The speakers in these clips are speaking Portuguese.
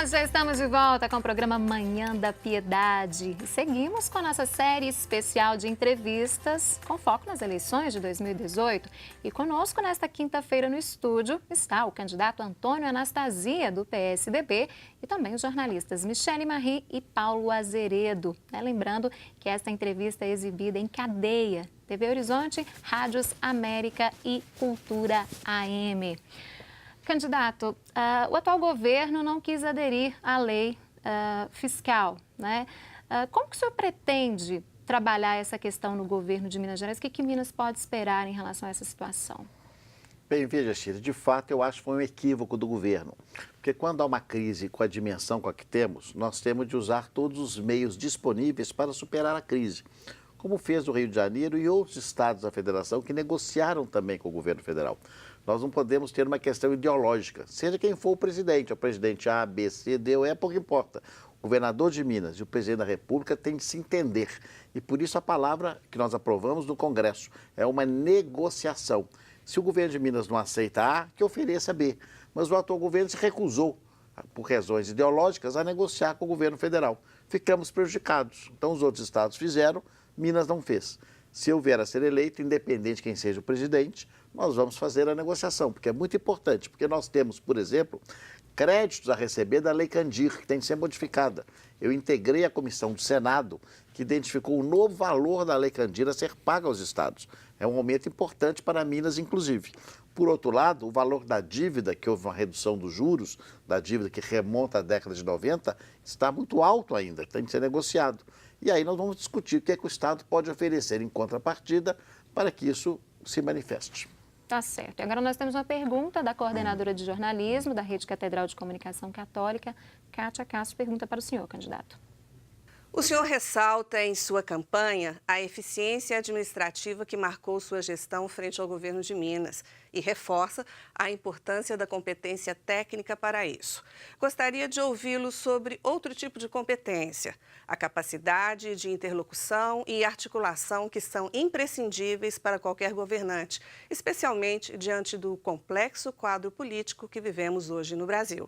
Nós já estamos de volta com o programa Manhã da Piedade. E seguimos com a nossa série especial de entrevistas com foco nas eleições de 2018. E conosco nesta quinta-feira no estúdio está o candidato Antônio Anastasia, do PSDB, e também os jornalistas Michele Marie e Paulo Azeredo. Lembrando que esta entrevista é exibida em cadeia, TV Horizonte, Rádios América e Cultura AM. Candidato, o atual governo não quis aderir à lei fiscal, né? Como que o senhor pretende trabalhar essa questão no governo de Minas Gerais? O que Minas pode esperar em relação a essa situação? Bem, veja, Chile, de fato eu acho que foi um equívoco do governo. Porque quando há uma crise com a dimensão com a que temos, nós temos de usar todos os meios disponíveis para superar a crise. Como fez o Rio de Janeiro e outros estados da federação que negociaram também com o governo federal. Nós não podemos ter uma questão ideológica, seja quem for o presidente A, B, C, D ou E, pouco importa. O governador de Minas e o presidente da República têm de se entender. E por isso a palavra que nós aprovamos no Congresso é uma negociação. Se o governo de Minas não aceita A, que ofereça B. Mas o atual governo se recusou, por razões ideológicas, a negociar com o governo federal. Ficamos prejudicados. Então os outros estados fizeram, Minas não fez. Se eu vier a ser eleito, independente de quem seja o presidente, nós vamos fazer a negociação, porque é muito importante, porque nós temos, por exemplo, créditos a receber da Lei Candir, que tem que ser modificada. Eu integrei a comissão do Senado, que identificou o novo valor da Lei Candir a ser pago aos estados. É um aumento importante para Minas, inclusive. Por outro lado, o valor da dívida, que houve uma redução dos juros, da dívida que remonta à década de 90, está muito alto ainda, tem que ser negociado. E aí nós vamos discutir o que é que o Estado pode oferecer em contrapartida para que isso se manifeste. Tá certo. E agora nós temos uma pergunta da coordenadora de jornalismo da Rede Catedral de Comunicação Católica, Kátia Castro, pergunta para o senhor, candidato. O senhor ressalta em sua campanha a eficiência administrativa que marcou sua gestão frente ao governo de Minas e reforça a importância da competência técnica para isso. Gostaria de ouvi-lo sobre outro tipo de competência, a capacidade de interlocução e articulação que são imprescindíveis para qualquer governante, especialmente diante do complexo quadro político que vivemos hoje no Brasil.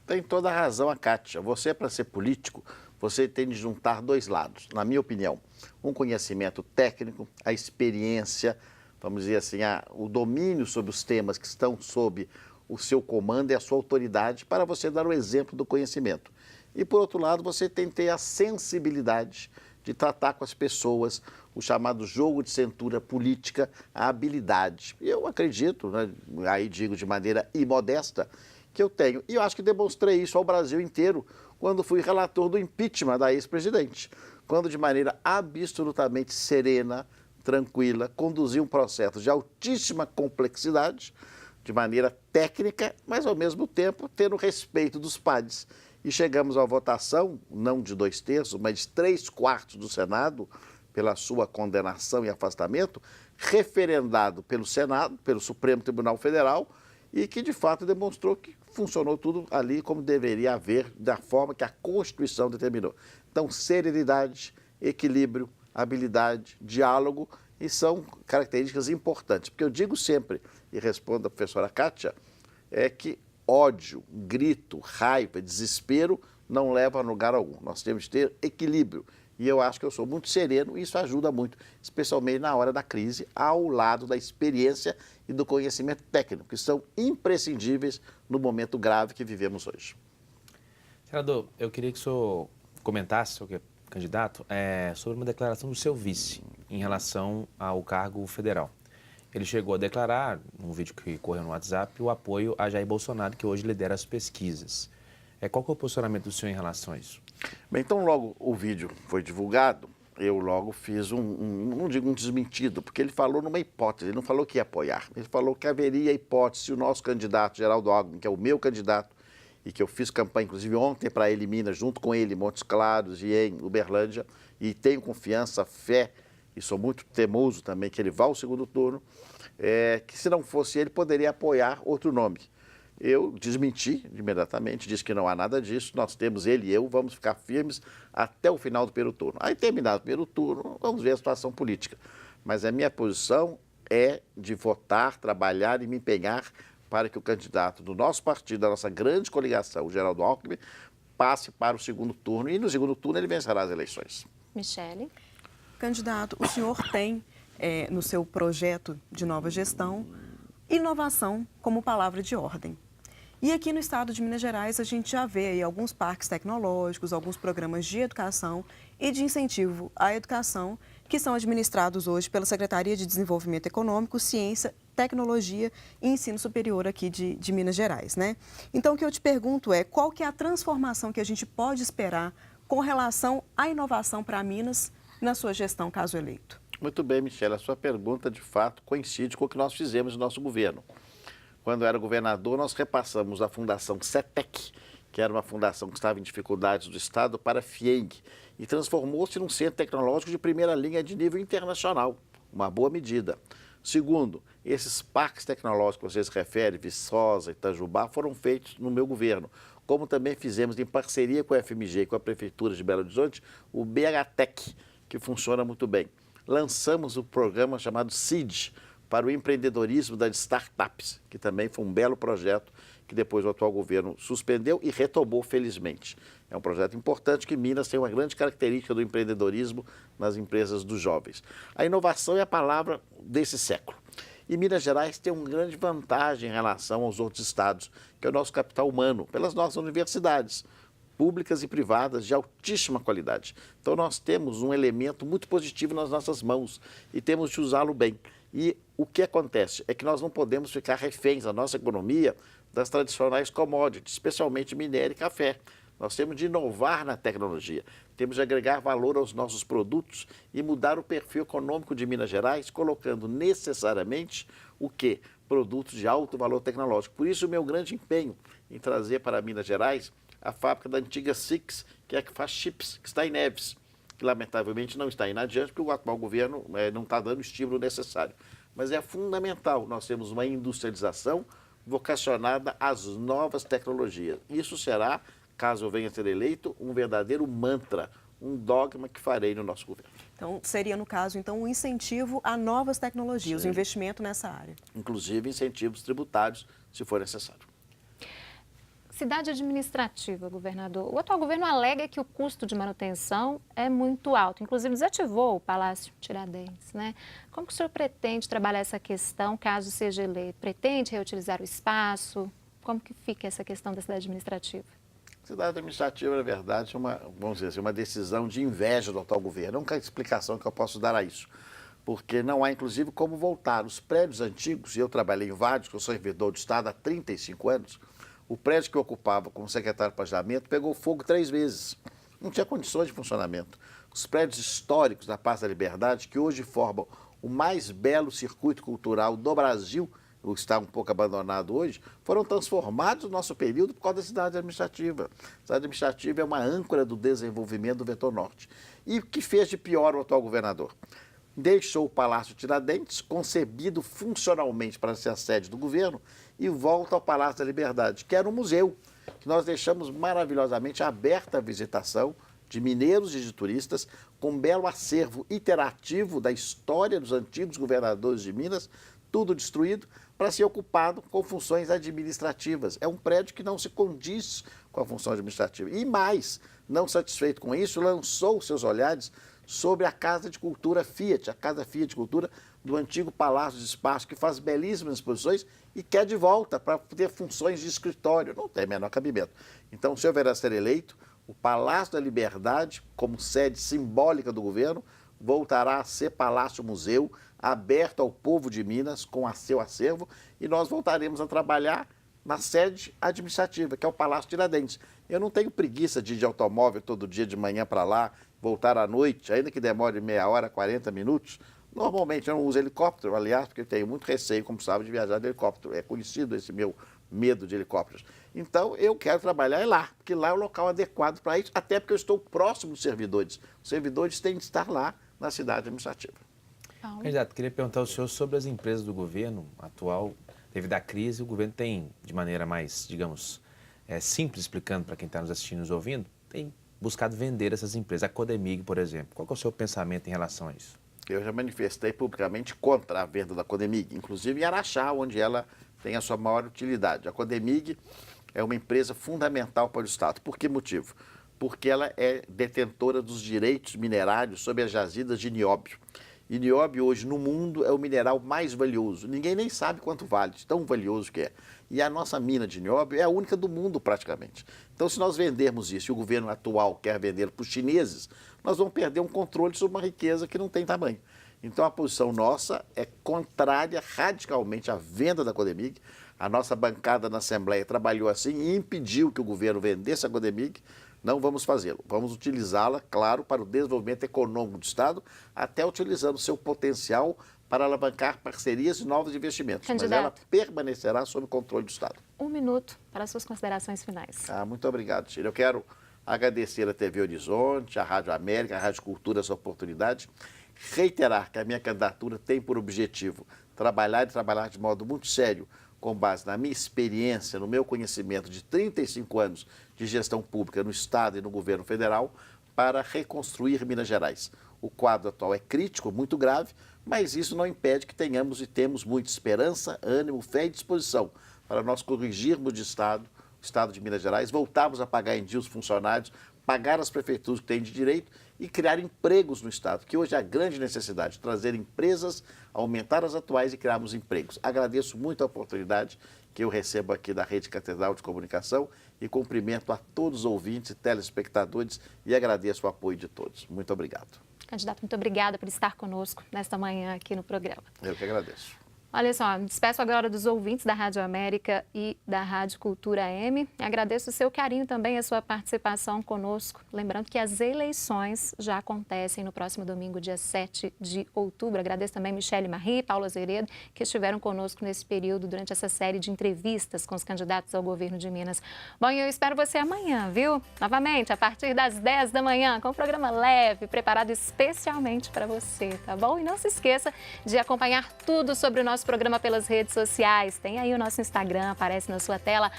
Tem toda a razão a Kátia. Você, para ser político, você tem de juntar dois lados, na minha opinião. Um conhecimento técnico, a experiência, vamos dizer assim, o domínio sobre os temas que estão sob o seu comando e a sua autoridade para você dar o exemplo do conhecimento. E, por outro lado, você tem que ter a sensibilidade de tratar com as pessoas, o chamado jogo de cintura política, a habilidade. Eu acredito, né, aí digo de maneira imodesta, que eu tenho. E eu acho que demonstrei isso ao Brasil inteiro quando fui relator do impeachment da ex-presidente. Quando, de maneira absolutamente serena, tranquila, conduzi um processo de altíssima complexidade, de maneira técnica, mas, ao mesmo tempo, tendo respeito dos pares. E chegamos à votação, não de 2/3, mas de 3/4 do Senado, pela sua condenação e afastamento, referendado pelo Senado, pelo Supremo Tribunal Federal, e que, de fato, demonstrou que funcionou tudo ali como deveria haver, da forma que a Constituição determinou. Então, serenidade, equilíbrio, habilidade, diálogo, e são características importantes. Porque eu digo sempre, e respondo à professora Kátia, é que ódio, grito, raiva, desespero não levam a lugar algum. Nós temos que ter equilíbrio. E eu acho que eu sou muito sereno e isso ajuda muito, especialmente na hora da crise, ao lado da experiência e do conhecimento técnico, que são imprescindíveis no momento grave que vivemos hoje. Senador, eu queria que o senhor comentasse, o candidato, sobre uma declaração do seu vice em relação ao cargo federal. Ele chegou a declarar, num vídeo que correu no WhatsApp, o apoio a Jair Bolsonaro, que hoje lidera as pesquisas. Qual que é o posicionamento do senhor em relação a isso? Bem, então logo o vídeo foi divulgado, eu logo fiz não digo um desmentido, porque ele falou numa hipótese, ele não falou que ia apoiar. Ele falou que haveria hipótese se o nosso candidato, Geraldo Alckmin, que é o meu candidato, e que eu fiz campanha, inclusive ontem, para ele em Minas, junto com ele, em Montes Claros e em Uberlândia, e tenho confiança, fé, e sou muito teimoso também que ele vá ao segundo turno, que se não fosse ele, poderia apoiar outro nome. Eu desmenti imediatamente, disse que não há nada disso, nós temos ele e eu, vamos ficar firmes até o final do primeiro turno. Aí, terminado o primeiro turno, vamos ver a situação política. Mas a minha posição é de votar, trabalhar e me empenhar para que o candidato do nosso partido, da nossa grande coligação, o Geraldo Alckmin, passe para o segundo turno e no segundo turno ele vencerá as eleições. Michele? Candidato, o senhor tem no seu projeto de nova gestão inovação como palavra de ordem. E aqui no estado de Minas Gerais a gente já vê aí alguns parques tecnológicos, alguns programas de educação e de incentivo à educação que são administrados hoje pela Secretaria de Desenvolvimento Econômico, Ciência, Tecnologia e Ensino Superior aqui de Minas Gerais, né? Então o que eu te pergunto é qual que é a transformação que a gente pode esperar com relação à inovação para Minas na sua gestão, caso eleito? Muito bem, Michele, a sua pergunta de fato coincide com o que nós fizemos no nosso governo. Quando eu era governador, nós repassamos a Fundação CETEC, que era uma fundação que estava em dificuldades do Estado, para a FIENG, e transformou-se num centro tecnológico de primeira linha de nível internacional, uma boa medida. Segundo, esses parques tecnológicos que vocês referem, Viçosa, Itajubá, foram feitos no meu governo, como também fizemos em parceria com a FMG e com a Prefeitura de Belo Horizonte, o BHTEC, que funciona muito bem. Lançamos o programa chamado CID, para o empreendedorismo das startups, que também foi um belo projeto que depois o atual governo suspendeu e retomou felizmente. É um projeto importante que Minas tem uma grande característica do empreendedorismo nas empresas dos jovens. A inovação é a palavra desse século. E Minas Gerais tem uma grande vantagem em relação aos outros estados, que é o nosso capital humano, pelas nossas universidades públicas e privadas de altíssima qualidade. Então nós temos um elemento muito positivo nas nossas mãos e temos de usá-lo bem. E o que acontece é que nós não podemos ficar reféns da nossa economia das tradicionais commodities, especialmente minério e café. Nós temos de inovar na tecnologia, temos de agregar valor aos nossos produtos e mudar o perfil econômico de Minas Gerais, colocando necessariamente o quê? Produtos de alto valor tecnológico. Por isso o meu grande empenho em trazer para Minas Gerais a fábrica da antiga Six, que é a que faz chips, que está em Neves, que lamentavelmente não está indo adiante, porque o atual governo não está dando o estímulo necessário. Mas é fundamental, nós temos uma industrialização vocacionada às novas tecnologias. Isso será, caso eu venha a ser eleito, um verdadeiro mantra, um dogma que farei no nosso governo. Então, seria, no caso, então, um incentivo a novas tecnologias, Sim. o investimento nessa área. Inclusive incentivos tributários, se for necessário. Cidade administrativa, governador. O atual governo alega que o custo de manutenção é muito alto. Inclusive, desativou o Palácio Tiradentes, né? Como que o senhor pretende trabalhar essa questão, caso seja eleito? Pretende reutilizar o espaço? Como que fica essa questão da cidade administrativa? Cidade administrativa, na verdade, é uma, vamos dizer assim, uma decisão de inveja do atual governo. Não há explicação que eu possa dar a isso. Porque não há, inclusive, como voltar. Os prédios antigos, e eu trabalhei em vários, que eu sou servidor do Estado há 35 anos, o prédio que eu ocupava como secretário de planejamento pegou fogo 3 vezes. Não tinha condições de funcionamento. Os prédios históricos da Praça da Liberdade, que hoje formam o mais belo circuito cultural do Brasil, o que está um pouco abandonado hoje, foram transformados no nosso período por causa da cidade administrativa. A cidade administrativa é uma âncora do desenvolvimento do vetor norte. E o que fez de pior o atual governador? Deixou o Palácio Tiradentes, concebido funcionalmente para ser a sede do governo, e volta ao Palácio da Liberdade, que era um museu, que nós deixamos maravilhosamente aberta à visitação de mineiros e de turistas, com um belo acervo interativo da história dos antigos governadores de Minas, tudo destruído, para ser ocupado com funções administrativas. É um prédio que não se condiz com a função administrativa. E mais, não satisfeito com isso, lançou seus olhares sobre a Casa de Cultura Fiat, a Casa Fiat de Cultura do antigo Palácio de Espaço, que faz belíssimas exposições e quer de volta para ter funções de escritório. Não tem menor cabimento. Então, se houver a ser eleito, o Palácio da Liberdade, como sede simbólica do governo, voltará a ser Palácio-Museu, aberto ao povo de Minas, com seu acervo, e nós voltaremos a trabalhar na sede administrativa, que é o Palácio Tiradentes. Eu não tenho preguiça de ir de automóvel todo dia de manhã para lá, voltar à noite, ainda que demore meia hora, 40 minutos. Normalmente eu não uso helicóptero, aliás, porque eu tenho muito receio, como sabe, de viajar de helicóptero. É conhecido esse meu medo de helicópteros. Então, eu quero trabalhar lá, porque lá é o local adequado para isso, até porque eu estou próximo dos servidores. Os servidores têm de estar lá na cidade administrativa. Candidato, queria perguntar ao senhor sobre as empresas do governo atual. Devido à crise, o governo tem, de maneira mais, digamos, simples, explicando para quem está nos assistindo e nos ouvindo, tem buscado vender essas empresas. A Codemig, por exemplo. Qual é o seu pensamento em relação a isso? Eu já manifestei publicamente contra a venda da Codemig, inclusive em Araxá, onde ela tem a sua maior utilidade. A Codemig é uma empresa fundamental para o Estado. Por que motivo? Porque ela é detentora dos direitos minerários sobre as jazidas de nióbio. E nióbio hoje no mundo é o mineral mais valioso. Ninguém nem sabe quanto vale, tão valioso que é. E a nossa mina de nióbio é a única do mundo praticamente. Então, se nós vendermos isso e o governo atual quer vender para os chineses, nós vamos perder um controle sobre uma riqueza que não tem tamanho. Então, a posição nossa é contrária radicalmente à venda da Codemig. A nossa bancada na Assembleia trabalhou assim e impediu que o governo vendesse a Codemig. Não vamos fazê-lo. Vamos utilizá-la, claro, para o desenvolvimento econômico do Estado, até utilizando o seu potencial para alavancar parcerias e novos investimentos. Candidato. Mas ela permanecerá sob o controle do Estado. 1 minuto para as suas considerações finais. Muito obrigado, Sheila. Eu quero agradecer a TV Horizonte, a Rádio América, a Rádio Cultura essa oportunidade. Reiterar que a minha candidatura tem por objetivo trabalhar de modo muito sério, com base na minha experiência, no meu conhecimento de 35 anos de gestão pública no Estado e no governo federal, para reconstruir Minas Gerais. O quadro atual é crítico, muito grave, mas isso não impede que tenhamos e temos muita esperança, ânimo, fé e disposição para nós corrigirmos o Estado de Minas Gerais, voltarmos a pagar em dia os funcionários, pagar as prefeituras que têm de direito e criar empregos no Estado, que hoje é a grande necessidade, trazer empresas, aumentar as atuais e criarmos empregos. Agradeço muito a oportunidade que eu recebo aqui da Rede Catedral de Comunicação e cumprimento a todos os ouvintes e telespectadores e agradeço o apoio de todos. Muito obrigado. Candidato, muito obrigada por estar conosco nesta manhã aqui no programa. Eu que agradeço. Olha só, me despeço agora dos ouvintes da Rádio América e da Rádio Cultura M. Agradeço o seu carinho também, a sua participação conosco. Lembrando que as eleições já acontecem no próximo domingo, dia 7 de outubro. Agradeço também Michele Marie e Paulo Azeredo, que estiveram conosco nesse período, durante essa série de entrevistas com os candidatos ao governo de Minas. Bom, eu espero você amanhã, viu? Novamente, a partir das 10 da manhã, com um programa leve, preparado especialmente para você, tá bom? E não se esqueça de acompanhar tudo sobre o nosso programa pelas redes sociais. Tem aí o nosso Instagram, aparece na sua tela,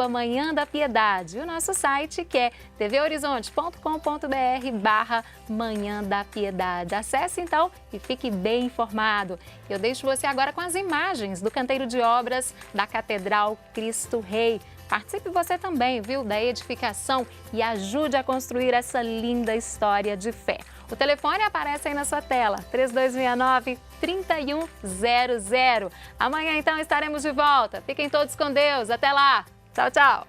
@Manhã da Piedade. E o nosso site, que é tvhorizonte.com.br/Manhã da Piedade. Acesse então e fique bem informado. Eu deixo você agora com as imagens do canteiro de obras da Catedral Cristo Rei. Participe você também, viu, da edificação e ajude a construir essa linda história de fé. O telefone aparece aí na sua tela, 3269-3100. Amanhã, então, estaremos de volta. Fiquem todos com Deus. Até lá. Tchau, tchau.